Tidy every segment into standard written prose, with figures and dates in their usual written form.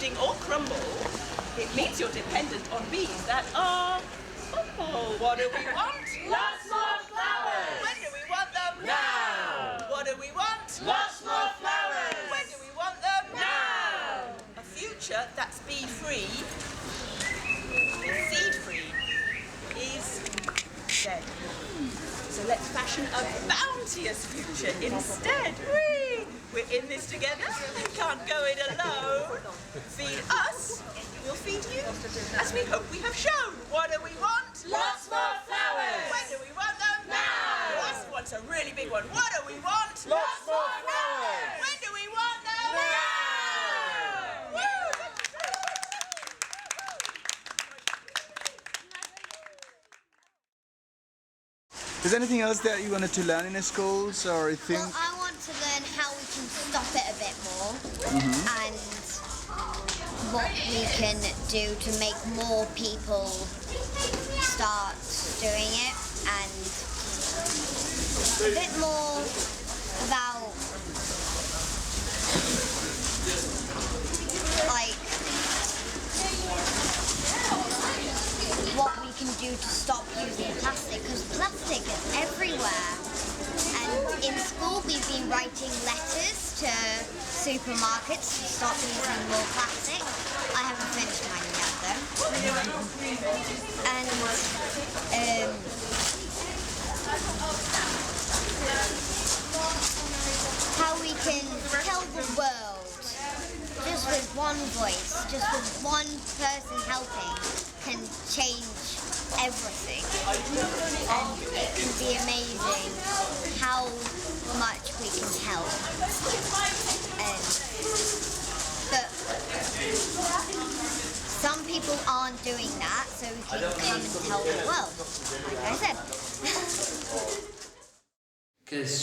budding or crumble, it means you're dependent on bees that are... Oh, what do we want? Lots more flowers! When do we want them? Now! What do we want? Lots more flowers! When do we want them? Now! A future that's bee-free, seed-free, is dead. So let's fashion a bounteous future instead. Whee! We're in this together. Can't go it alone. Feed us, we'll feed you, as we hope we have shown. What do we want? Lots more flowers! When do we want them? Now! Last one's a really big one. What do we want? Lots more flowers! When do we want them? Now! Woo! Is there anything else that you wanted to learn in the schools, or you think? Well, I want to learn how we can stop it a bit more and what we can do to make more people start doing it, and a bit more about like what we can do to stop using plastic, because plastic is everywhere. And in school we've been writing letters to supermarkets to stop using more plastic. I haven't finished mine yet though. And how we can tell the world, just with one voice, just with one person helping, can change everything. And it can be amazing how much we can help. But some people aren't doing that, so we can come and tell the world, like I said. Because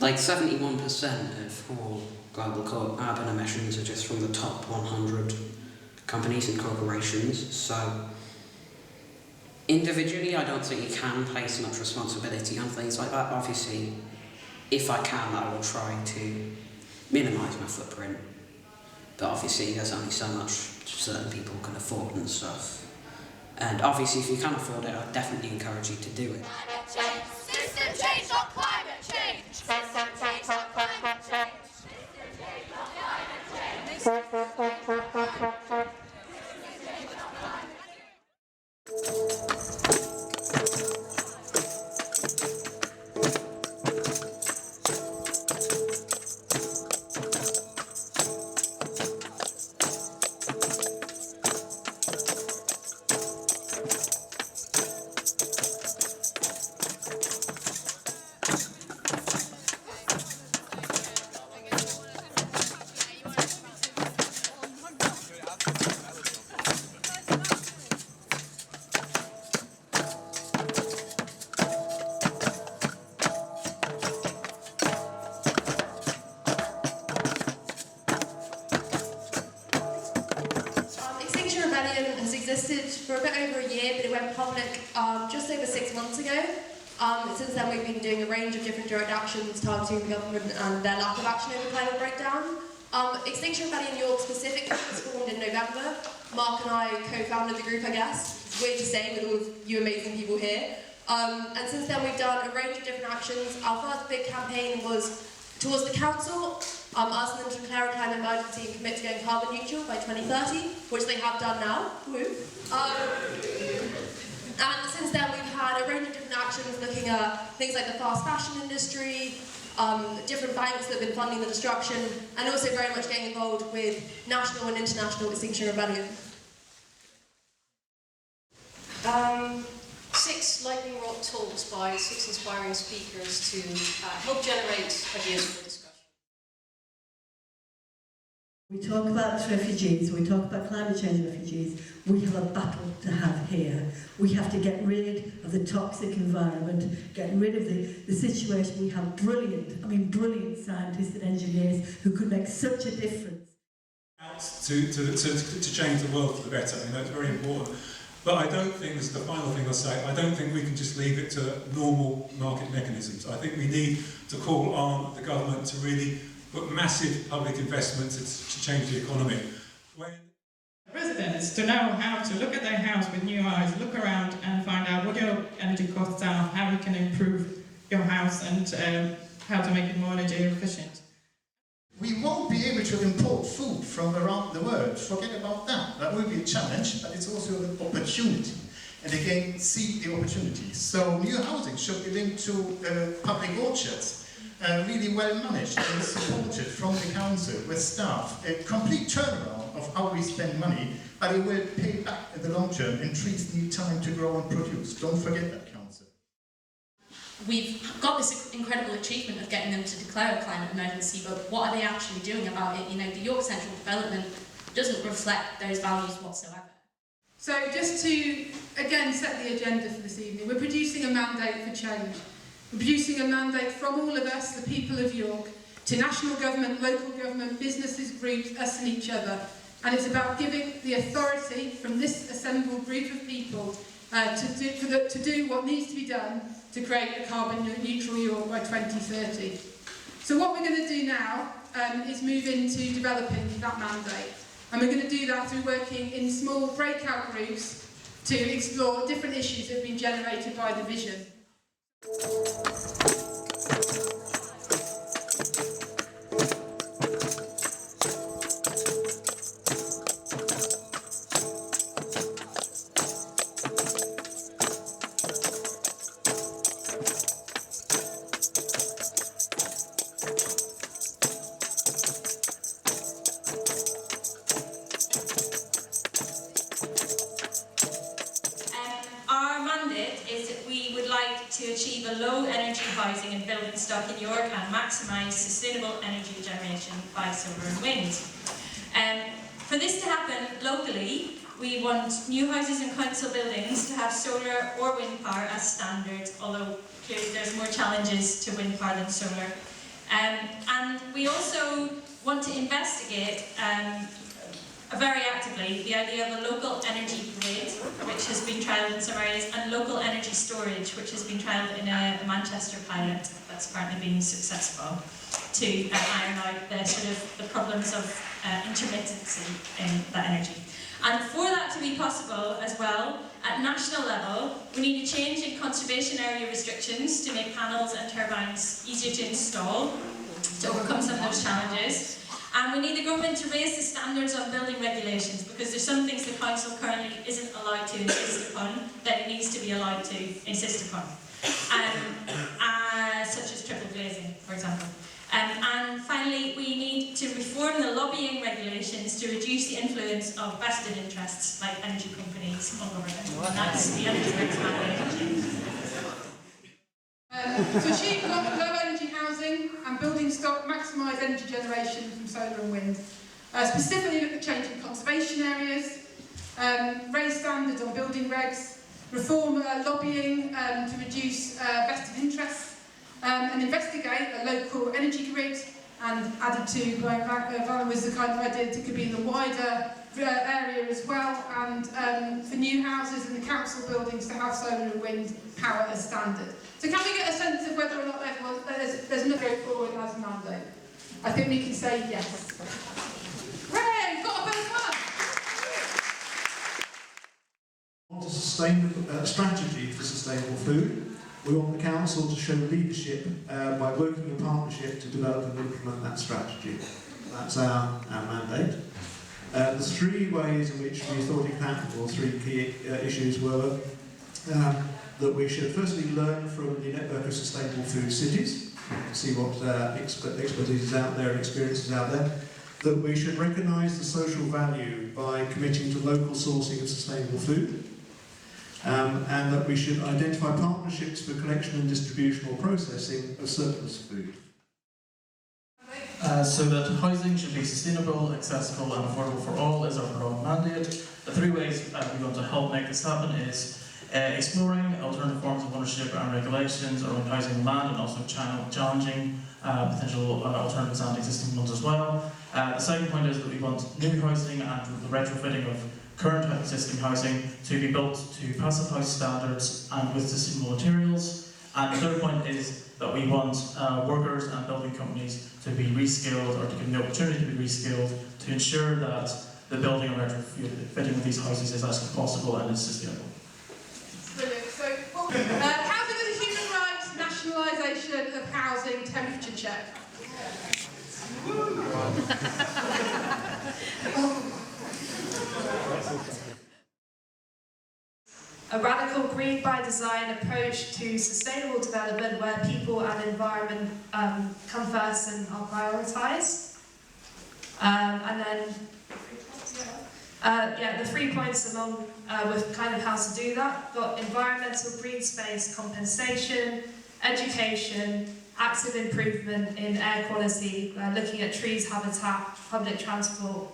like 71% of all global carbon emissions are just from the top 100 companies and corporations, so individually I don't think you can place much responsibility on things like that. Obviously, if I can, I will try to minimise my footprint, but obviously there's only so much certain people can afford and stuff. And obviously if you can afford it, I'd definitely encourage you to do it. Climate change! System change, not climate change! System change, not climate change! System change, not climate change! Extinction Rebellion has existed for a bit over a year, but it went public just over 6 months ago. Since then we've been doing a range of different direct actions targeting the government and their lack of action over climate breakdown. Extinction Rebellion York specifically was formed in November. Mark and I co-founded the group, I guess. It's weird to say with all of you amazing people here. And since then we've done a range of different actions. Our first big campaign was towards the council, asking them to declare a climate emergency and commit to going carbon neutral by 2030, which they have done now. Woo. And since then we've had a range of different actions looking at things like the fast fashion industry, different banks that have been funding the destruction, and also very much getting involved with national and international Extinction Rebellion. 6 lightning rod talks by 6 inspiring speakers to help generate ideas for discussion. We talk about refugees, we talk about climate change refugees, we have a battle to have here. We have to get rid of the toxic environment, get rid of the situation. We have brilliant scientists and engineers who could make such a difference. To change the world for the better, I mean, that's very important. But I don't think, this is the final thing I'll say, I don't think we can just leave it to normal market mechanisms. I think we need to call on the government to really put massive public investment to change the economy. when residents to know how to look at their house with new eyes, look around and find out what your energy costs are, how you can improve your house and how to make it more energy efficient. We won't be able to import food from around the world. Forget about that. That will be a challenge, but it's also an opportunity. And again, see the opportunities. So new housing should be linked to public orchards. Really well managed and supported from the council with staff. A complete turnaround of how we spend money, but it will pay back in the long term, and trees need time to grow and produce. Don't forget that, council. We've got this incredible achievement of getting them to declare a climate emergency, but what are they actually doing about it? You know, the York Central development doesn't reflect those values whatsoever. So just to, again, set the agenda for this evening, we're producing a mandate for change. We're producing a mandate from all of us, the people of York, to national government, local government, businesses, groups, us and each other. And it's about giving the authority from this assembled group of people to do what needs to be done to create a carbon neutral York by 2030. So what we're going to do now is move into developing that mandate. And we're going to do that through working in small breakout groups to explore different issues that have been generated by the vision. To achieve a low energy housing and building stock in York and maximise sustainable energy generation by solar and wind. For this to happen locally, we want new houses and council buildings to have solar or wind power as standard, although clearly there's more challenges to wind power than solar. And we also want to investigate very actively the idea of a local energy grid, which has been trialled in some areas, and local energy storage, which has been trialled in a Manchester pilot that's apparently been successful, to iron out the problems of intermittency in that energy. And for that to be possible as well, at national level, we need a change in conservation area restrictions to make panels and turbines easier to install, to overcome some of those challenges. And we need the government to raise the standards on building regulations, because there's some things the council currently isn't allowed to insist upon that it needs to be allowed to insist upon, such as triple glazing, for example. And finally, we need to reform the lobbying regulations to reduce the influence of vested interests like energy companies on government. And that's the energy mandate. To achieve low energy housing and building stock, maximise energy generation from solar and wind. Specifically look at changing conservation areas, raise standards on building regs, reform lobbying to reduce vested interests, and investigate a local energy grid, and added to by Val was the kind of idea that it could be in the wider area as well, and for new houses and the council buildings to have solar and wind power as standard. So can we get a sense of whether or not there's no go forward as a mandate? I think we can say yes. Hooray! Got a first one! We want a strategy for sustainable food. We want the council to show leadership by working in partnership to develop and implement that strategy. That's our mandate. The three ways in which we thought it practical, three key issues were that we should firstly learn from the network of sustainable food cities, to see what expertise is out there and experiences out there, that we should recognise the social value by committing to local sourcing of sustainable food, and that we should identify partnerships for collection and distribution or processing of surplus food. So that housing should be sustainable, accessible and affordable for all is our broad mandate. The three ways we want to help make this happen is exploring alternative forms of ownership and regulations around housing and land, and also challenging potential alternatives and existing ones as well. The second point is that we want new housing and the retrofitting of current existing housing to be built to passive house standards and with sustainable materials. And the third point is that we want workers and building companies to be reskilled, or to give them the opportunity to be reskilled, to ensure that the building and retrofitting of these houses is as possible and is sustainable. Brilliant. So, housing as a human right, nationalisation of housing, temperature check. A radical green by design approach to sustainable development where people and environment come first and are prioritised. And then, the 3 points along with kind of how to do that. Got environmental green space compensation, education, active improvement in air quality, looking at trees, habitat, public transport.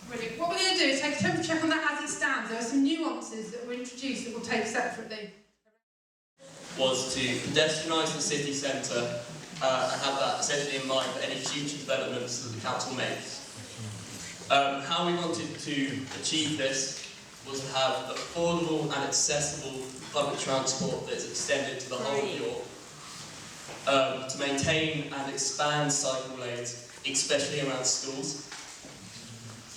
Brilliant. What we're going to do is take a temperature check on that as it stands. There are some nuances that were introduced that we'll take separately. Was to pedestrianise the city centre and have that essentially in mind for any future developments that the council makes. How we wanted to achieve this was to have affordable and accessible public transport that's extended to the whole of York, to maintain and expand cycle lanes, especially around schools,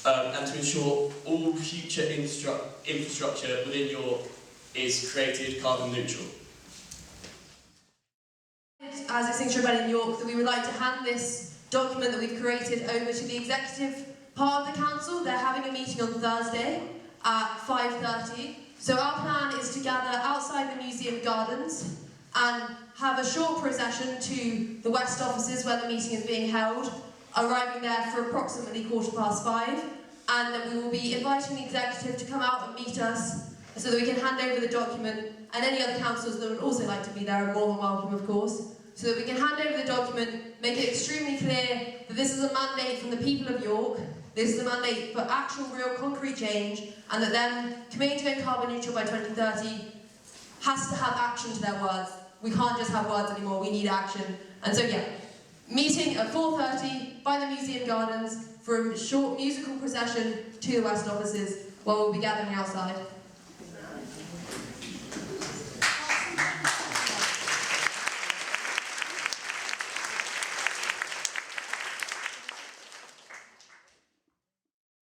and to ensure all future infrastructure within York is created carbon neutral. As Extinction Rebellion York, that we would like to hand this document that we've created over to the executive part of the council. They're having a meeting on Thursday at 5:30. So our plan is to gather outside the museum gardens and have a short procession to the West offices where the meeting is being held, arriving there for approximately 5:15, and then we will be inviting the executive to come out and meet us so that we can hand over the document, and any other councillors that would also like to be there are more than welcome, of course, so that we can hand over the document, make it extremely clear that this is a mandate from the people of York, this is a mandate for actual, real, concrete change, and that them committing to go carbon neutral by 2030 has to have action to their words. We can't just have words anymore, we need action. And so yeah, meeting at 4:30 by the museum gardens for a short musical procession to the West offices while we'll be gathering outside.